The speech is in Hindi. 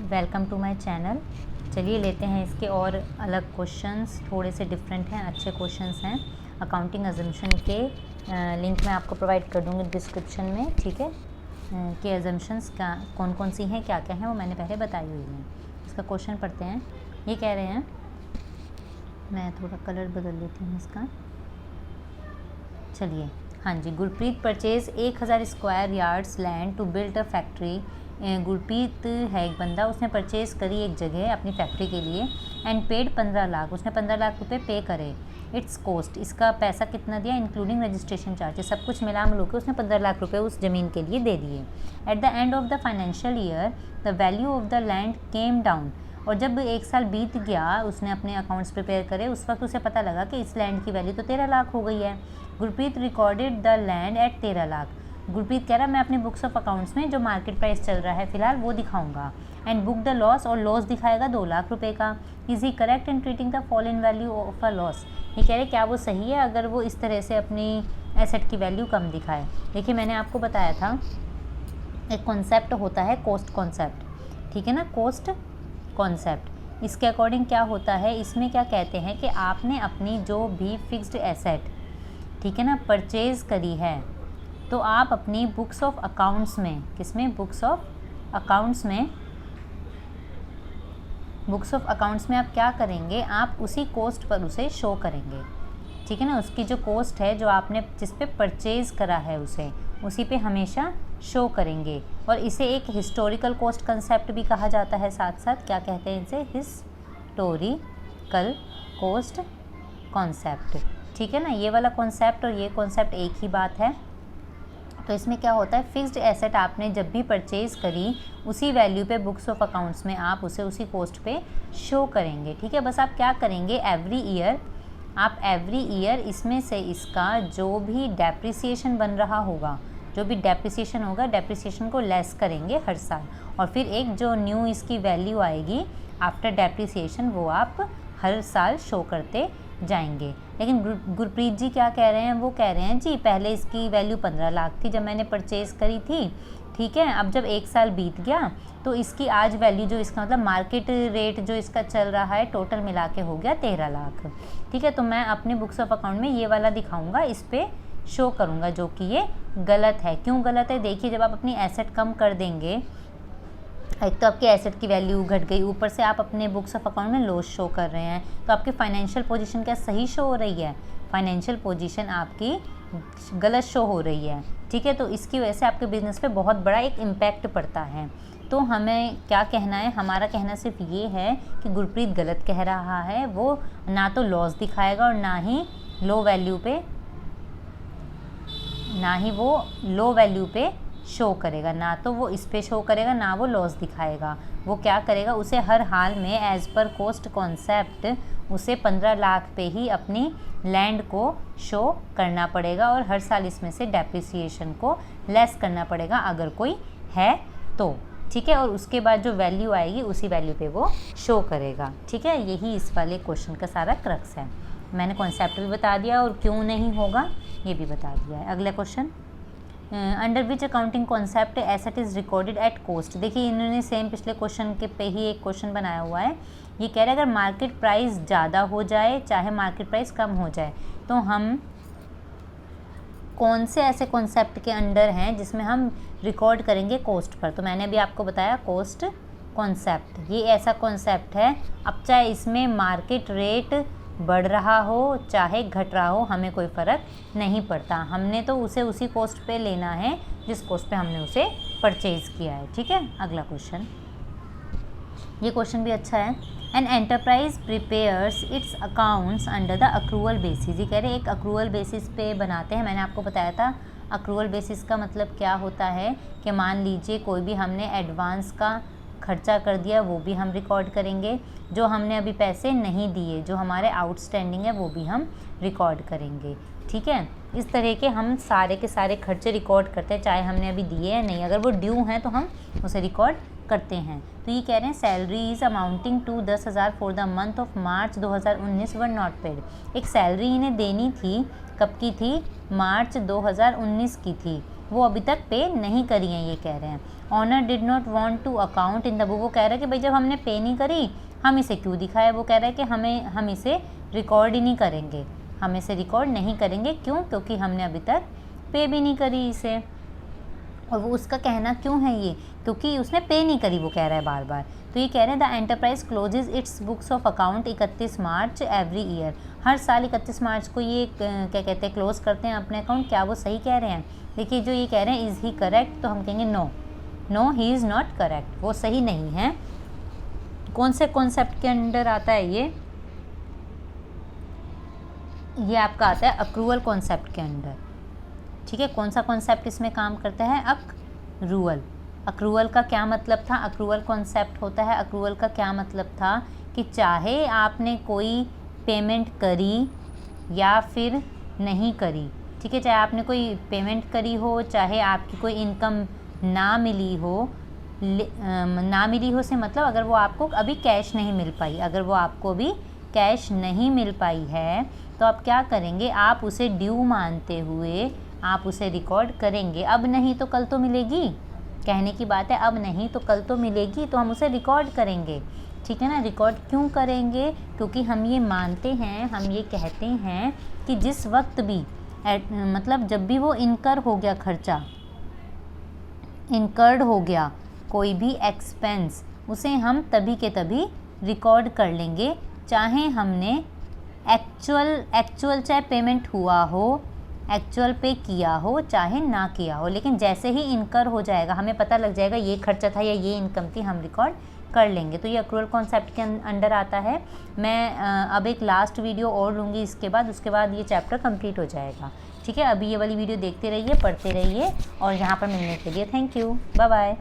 Welcome to my channel. चलिए लेते हैं इसके और अलग क्वेश्चंस, थोड़े से डिफरेंट हैं, अच्छे क्वेश्चंस हैं। अकाउंटिंग अजम्पशन के लिंक मैं आपको प्रोवाइड कर दूँगी डिस्क्रिप्शन में, ठीक है, कि अजम्पशंस का कौन कौन सी हैं, क्या क्या हैं, वो मैंने पहले बताई हुई हैं। इसका क्वेश्चन पढ़ते हैं। ये कह रहे हैं, मैं थोड़ा कलर बदल देती हूँ इसका। चलिए, हाँ जी। Gurpreet purchase 1000 square yards land to build a factory. Gurpreet है एक बंदा, उसने परचेज़ करी एक जगह अपनी फैक्ट्री के लिए एंड पेड 15 लाख। उसने 15 लाख रुपए पे करे। इट्स कॉस्ट, इसका पैसा कितना दिया इंक्लूडिंग रजिस्ट्रेशन चार्जेस, सब कुछ मिला मिलू के उसने 15 लाख रुपए उस ज़मीन के लिए दे दिए। At the end of the financial year the value of the land came down. और जब एक साल बीत गया, उसने अपने अकाउंट्स प्रिपेयर करे, उस वक्त उसे पता लगा कि इस लैंड की वैल्यू तो 13 लाख हो गई है। Gurpreet recorded the land at 13 lakh. Gurpreet कह रहा है मैं अपने बुक्स ऑफ अकाउंट्स में जो मार्केट प्राइस चल रहा है फिलहाल वो दिखाऊंगा। एंड बुक द लॉस, और लॉस दिखाएगा 2 लाख रुपए का। Is he correct in treating the fall in value of a loss. ये कह रहे क्या वो सही है अगर वो इस तरह से अपनी एसेट की वैल्यू कम दिखाए। देखिए मैंने आपको बताया था एक कॉन्सेप्ट होता है कॉस्ट कॉन्सेप्ट, ठीक है ना, कॉस्ट कॉन्सेप्ट। इसके अकॉर्डिंग क्या होता है, इसमें क्या कहते हैं कि आपने अपनी जो भी फिक्स्ड एसेट, ठीक है ना, परचेज़ करी है, तो आप अपनी बुक्स ऑफ अकाउंट्स में, किसमें, बुक्स ऑफ अकाउंट्स में, बुक्स ऑफ अकाउंट्स में आप क्या करेंगे, आप उसी कॉस्ट पर उसे शो करेंगे, ठीक है ना। उसकी जो कॉस्ट है जो आपने जिस पे परचेज़ करा है उसे उसी पे हमेशा शो करेंगे। और इसे एक हिस्टोरिकल कॉस्ट कंसेप्ट भी कहा जाता है। साथ साथ क्या कहते हैं इसे, हिस्टोरिकल कॉस्ट कॉन्सेप्ट, ठीक है ना। ये वाला कॉन्सेप्ट और ये कॉन्सेप्ट एक ही बात है। तो इसमें क्या होता है, फिक्स्ड एसेट आपने जब भी परचेज़ करी उसी वैल्यू पे बुक्स ऑफ अकाउंट्स में आप उसे उसी कॉस्ट पे शो करेंगे, ठीक है। बस आप क्या करेंगे, एवरी ईयर इसमें से इसका जो भी डेप्रिसिएशन बन रहा होगा, जो भी डेप्रिसिएशन होगा, डेप्रिसिएशन को लेस करेंगे हर साल। और फिर एक जो न्यू इसकी वैल्यू आएगी आफ्टर डेप्रिसिएशन वो आप हर साल शो करते जाएंगे। लेकिन गुरप्रीत जी क्या कह रहे हैं, वो कह रहे हैं जी पहले इसकी वैल्यू 15 लाख थी जब मैंने परचेज़ करी थी, ठीक है। अब जब एक साल बीत गया तो इसकी आज वैल्यू जो इसका मतलब मार्केट रेट जो इसका चल रहा है टोटल मिला के हो गया 13 लाख, ठीक है। तो मैं अपने बुक्स ऑफ अकाउंट में ये वाला दिखाऊंगा, इस पर शो करूँगा, जो कि ये गलत है। क्यों गलत है, देखिए जब आप अपनी एसेट कम कर देंगे, एक तो आपकी एसेट की वैल्यू घट गई, ऊपर से आप अपने बुक्स ऑफ अकाउंट में लॉस शो कर रहे हैं, तो आपकी फाइनेंशियल पोजीशन क्या सही शो हो रही है, फाइनेंशियल पोजीशन आपकी गलत शो हो रही है, ठीक है। तो इसकी वजह से आपके बिजनेस पे बहुत बड़ा एक इम्पैक्ट पड़ता है। तो हमें क्या कहना है, हमारा कहना सिर्फ ये है कि गुरप्रीत गलत कह रहा है। वो ना तो लॉस दिखाएगा और ना ही लो वैल्यू पे शो करेगा, ना तो वो इस पे शो करेगा ना वो लॉस दिखाएगा। वो क्या करेगा, उसे हर हाल में एज़ पर कॉस्ट कॉन्सेप्ट उसे 15 लाख पे ही अपनी लैंड को शो करना पड़ेगा और हर साल इसमें से डेप्रिसिएशन को लेस करना पड़ेगा अगर कोई है तो, ठीक है। और उसके बाद जो वैल्यू आएगी उसी वैल्यू पे वो शो करेगा, ठीक है। यही इस वाले क्वेश्चन का सारा क्रक्स है। मैंने कॉन्सेप्ट भी बता दिया और क्यों नहीं होगा ये भी बता दिया है। अगला question, under which accounting concept asset is recorded at cost. देखिए इन्होंने सेम पिछले क्वेश्चन के पे ही एक क्वेश्चन बनाया हुआ है। ये कह रहे हैं अगर मार्केट प्राइस ज़्यादा हो जाए चाहे मार्केट प्राइस कम हो जाए तो हम कौन से ऐसे कॉन्सेप्ट के अंडर हैं जिसमें हम रिकॉर्ड करेंगे कॉस्ट पर। तो मैंने अभी आपको बताया कॉस्ट कॉन्सेप्ट, ये ऐसा कॉन्सेप्ट है। अब चाहे इसमें मार्केट रेट बढ़ रहा हो चाहे घट रहा हो हमें कोई फ़र्क नहीं पड़ता, हमने तो उसे उसी कॉस्ट पे लेना है जिस कॉस्ट पे हमने उसे परचेज़ किया है, ठीक है। अगला क्वेश्चन, ये क्वेश्चन भी अच्छा है। An enterprise prepares it's accounts under the accrual basis. ये कह रहे एक अक्रूवल बेसिस पे बनाते हैं। मैंने आपको बताया था अक्रूवल बेसिस का मतलब क्या होता है कि मान लीजिए कोई भी हमने एडवांस का खर्चा कर दिया वो भी हम रिकॉर्ड करेंगे, जो हमने अभी पैसे नहीं दिए जो हमारे आउटस्टैंडिंग है वो भी हम रिकॉर्ड करेंगे, ठीक है। इस तरह के हम सारे के सारे खर्चे रिकॉर्ड करते हैं चाहे हमने अभी दिए या नहीं, अगर वो ड्यू हैं तो हम उसे रिकॉर्ड करते हैं। तो ये कह रहे हैं salary is amounting to 10,000 for the month of March 2019 were not paid. एक सैलरी इन्हें देनी थी, कब की थी, मार्च 2019 की थी, वो अभी तक पे नहीं करी हैं ये कह रहे हैं। Owner did not want to account in the book. वो कह रहा है कि भाई जब हमने पे नहीं करी हम इसे क्यों दिखाए। वो कह रहा है कि हम इसे रिकॉर्ड ही नहीं करेंगे, हम इसे रिकॉर्ड नहीं करेंगे। क्यों? क्योंकि हमने अभी तक पे भी नहीं करी इसे। और वो उसका कहना क्यों है ये? क्योंकि उसने पे नहीं करी, वो कह रहा है बार बार। तो ये कह रहे हैं the enterprise closes its books of account 31 March every year. हर साल 31 मार्च को ये क्या कहते हैं, क्लोज करते हैं अपने अकाउंट। क्या वो सही कह रहे हैं? देखिए जो ये कह रहे हैं इज़ ही करेक्ट, तो हम कहेंगे no, no he is not correct, वो सही नहीं है। कौन से कॉन्सेप्ट के अंडर आता है ये आपका आता है अक्रूवल कॉन्सेप्ट के अंडर। ठीक है, कौन सा कॉन्सेप्ट इसमें काम करता है? अक्रूवल। अक्रूवल का क्या मतलब था? अक्रूवल कॉन्सेप्ट होता है, अक्रूवल का क्या मतलब था कि चाहे आपने कोई पेमेंट करी या फिर नहीं करी, ठीक है, चाहे आपने कोई पेमेंट करी हो, चाहे आपकी कोई इनकम ना मिली हो, ना मिली हो से मतलब अगर वो आपको अभी कैश नहीं मिल पाई, अगर वो आपको अभी कैश नहीं मिल पाई है तो आप क्या करेंगे? आप उसे ड्यू मानते हुए आप उसे रिकॉर्ड करेंगे। अब नहीं तो कल तो मिलेगी, कहने की बात है, अब नहीं तो कल तो मिलेगी, तो हम उसे रिकॉर्ड करेंगे। ठीक है ना? रिकॉर्ड क्यों करेंगे? क्योंकि हम ये मानते हैं, हम ये कहते हैं कि जिस वक्त भी मतलब जब भी वो इनकर हो गया, खर्चा इनकर्ड हो गया, कोई भी एक्सपेंस, उसे हम तभी के तभी रिकॉर्ड कर लेंगे, चाहे हमने एक्चुअल चाहे पेमेंट हुआ हो, एक्चुअल पे किया हो, चाहे ना किया हो, लेकिन जैसे ही इनकर हो जाएगा, हमें पता लग जाएगा ये खर्चा था या ये इनकम थी, हम रिकॉर्ड कर लेंगे। तो ये अक्रूवल कॉन्सेप्ट के अंडर आता है। मैं अब एक लास्ट वीडियो और लूँगी इसके बाद, उसके बाद ये चैप्टर कंप्लीट हो जाएगा। ठीक है, अभी ये वाली वीडियो देखते रहिए, पढ़ते रहिए, और यहाँ पर मिलने के लिए थैंक यू, बाय बाय।